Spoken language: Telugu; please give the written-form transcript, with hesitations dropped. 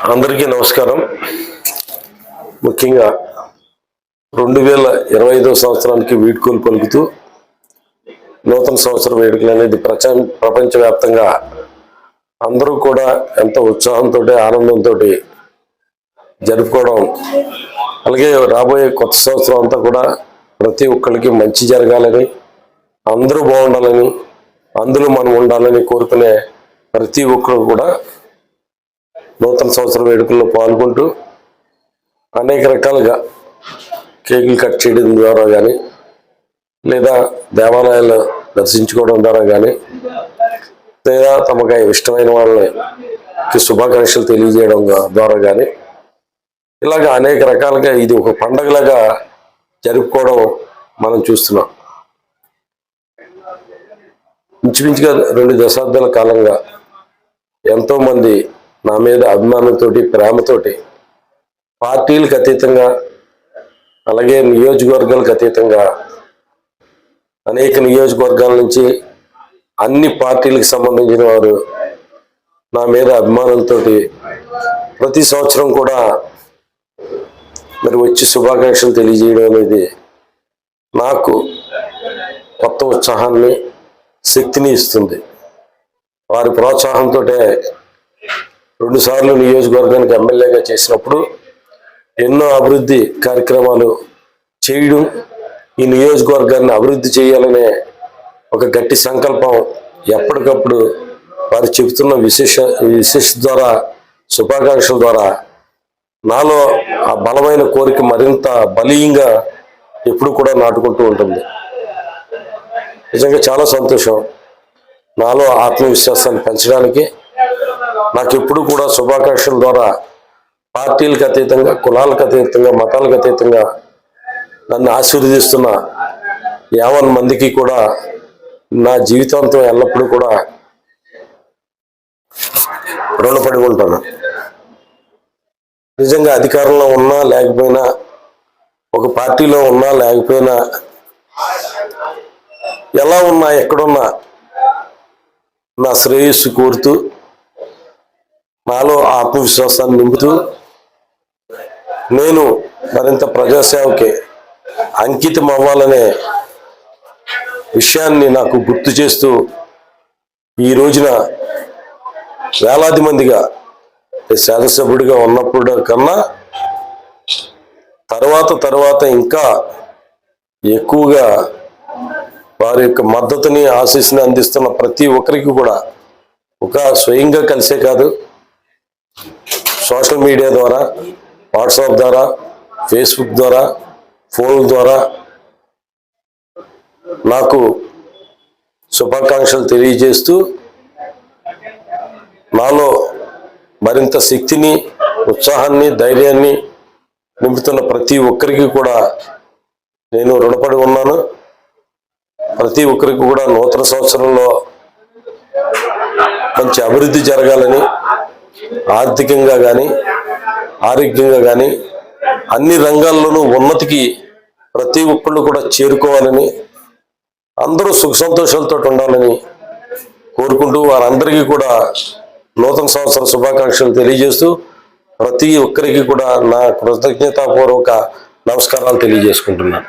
అందరికీ నమస్కారం. ముఖ్యంగా 2025వ సంవత్సరానికి వీడ్కోలు పలుకుతూ నూతన సంవత్సర వేడుకలు అనేది ప్రపంచవ్యాప్తంగా అందరూ కూడా ఎంతో ఉత్సాహంతో ఆనందంతో జరుపుకోవడం, అలాగే రాబోయే కొత్త సంవత్సరం అంతా కూడా ప్రతి ఒక్కరికి మంచి జరగాలని, అందరూ బాగుండాలని, అందులో మనం ఉండాలని కోరుకునే ప్రతి ఒక్కరు కూడా నూతన సంవత్సర వేడుకల్లో పాల్గొంటూ అనేక రకాలుగా కేకులు కట్ చేయడం ద్వారా కానీ, లేదా దేవాలయాలు దర్శించుకోవడం ద్వారా కానీ, లేదా తమకు ఇష్టమైన వాళ్ళకి శుభాకాంక్షలు తెలియజేయడం ద్వారా కానీ, ఇలాగ అనేక రకాలుగా ఇది ఒక పండగలాగా జరుపుకోవడం మనం చూస్తున్నాం. ఇంచుమించుగా 2 దశాబ్దాల కాలంగా ఎంతోమంది నా మీద అభిమానంతో, ప్రేమతోటి, పార్టీలకు అతీతంగా, అలాగే నియోజకవర్గాలకు అతీతంగా అనేక నియోజకవర్గాల నుంచి అన్ని పార్టీలకు సంబంధించిన వారు నా మీద అభిమానంతో ప్రతి సంవత్సరం కూడా మరి వచ్చి శుభాకాంక్షలు తెలియజేయడం అనేది నాకు కొత్త ఉత్సాహాన్ని, శక్తిని ఇస్తుంది. వారి ప్రోత్సాహంతో 2 సార్లు నియోజకవర్గానికి ఎమ్మెల్యేగా చేసినప్పుడు ఎన్నో అభివృద్ధి కార్యక్రమాలు చేయడం, ఈ నియోజకవర్గాన్ని అభివృద్ధి చేయాలనే ఒక గట్టి సంకల్పం ఎప్పటికప్పుడు వారు చెబుతున్న విశేష ద్వారా, శుభాకాంక్షల ద్వారా నాలో ఆ బలమైన కోరిక మరింత బలీయంగా ఎప్పుడు కూడా నాటుకుంటూ ఉంటుంది. నిజంగా చాలా సంతోషం. నాలో ఆత్మవిశ్వాసాన్ని పెంచడానికి నాకు ఎప్పుడు కూడా శుభాకాంక్షల ద్వారా పార్టీలకు అతీతంగా, కులాలకు అతీతంగా, మతాలకు అతీతంగా నన్ను ఆశీర్వదిస్తున్న 50 మందికి కూడా నా జీవితాంతం ఎల్లప్పుడూ కూడా రుణపడి ఉంటాను. నిజంగా అధికారంలో ఉన్నా లేకపోయినా, ఒక పార్టీలో ఉన్నా లేకపోయినా, ఎలా ఉన్నా ఎక్కడున్నా నా శ్రేయస్సు కోరుతూ, నాలో ఆత్మవిశ్వాసాన్ని నింపుతూ, నేను మరింత ప్రజాసేవకి అంకితం అవ్వాలనే విషయాన్ని నాకు గుర్తు చేస్తూ ఈ రోజున వేలాది మందిగా శాసనసభ్యుడిగా ఉన్నప్పుడు కన్నా తర్వాత ఇంకా ఎక్కువగా వారి యొక్క మద్దతుని, ఆశీస్సుని అందిస్తున్న ప్రతి ఒక్కరికి కూడా ఒక స్వయంగా కలిసే కాదు, సోషల్ మీడియా ద్వారా, వాట్సాప్ ద్వారా, ఫేస్బుక్ ద్వారా, ఫోన్ల ద్వారా నాకు శుభాకాంక్షలు తెలియజేస్తూ నాలో మరింత శక్తిని, ఉత్సాహాన్ని, ధైర్యాన్ని నింపుతున్న ప్రతి ఒక్కరికి కూడా నేను రుణపడి ఉన్నాను. ప్రతి ఒక్కరికి కూడా నూతన సంవత్సరంలో మంచి అభివృద్ధి జరగాలని, ఆర్థికంగా కానీ, ఆరోగ్యంగా కానీ, అన్ని రంగాల్లోనూ ఉన్నతికి ప్రతి ఒక్కళ్ళు కూడా చేరుకోవాలని, అందరూ సుఖ సంతోషాలతో ఉండాలని కోరుకుంటూ వారందరికీ కూడా నూతన సంవత్సర శుభాకాంక్షలు తెలియజేస్తూ ప్రతి ఒక్కరికి కూడా నా కృతజ్ఞతాపూర్వక నమస్కారాలు తెలియజేసుకుంటున్నాను.